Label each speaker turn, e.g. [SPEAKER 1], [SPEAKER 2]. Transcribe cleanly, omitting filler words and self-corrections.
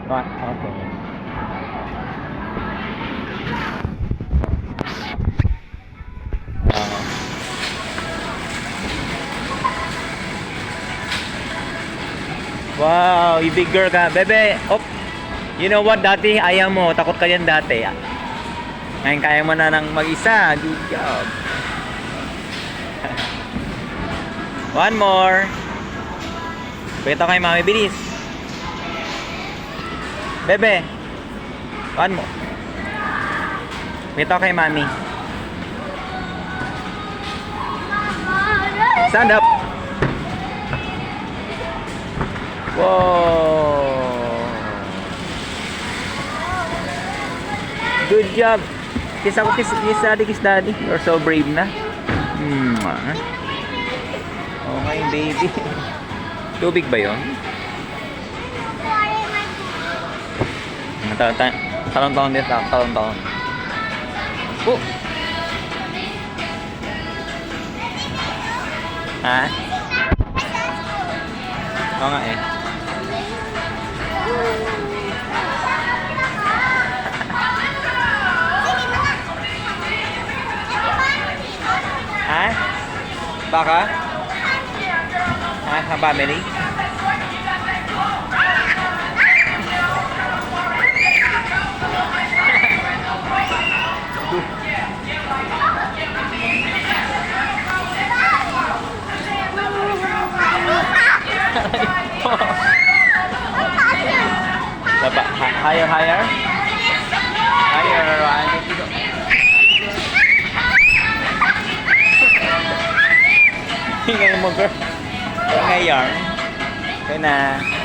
[SPEAKER 1] What? Okay. Wow, you big girl ka. Bebe, op. You know what, dati ayaw mo. Takot ka yan dati. Ngayon kaya mo na ng mag-isa. Good job. One more. Pwede kay mami, bilis. Bebe. One more. Pwede kay mami. Stand up. Whoa. Good job. Kiss ako, kiss daddy, kiss daddy. You're so brave na. Okay, baby. Tubig ba yun? Talon-talon dito. Talon-talon. Oh. Ha? Oo nga eh. Ha? Baka? Ha? Family? Dapat higher, higher. Higher, right? Ingay mo, girl. Ingay yarn. Kaya na.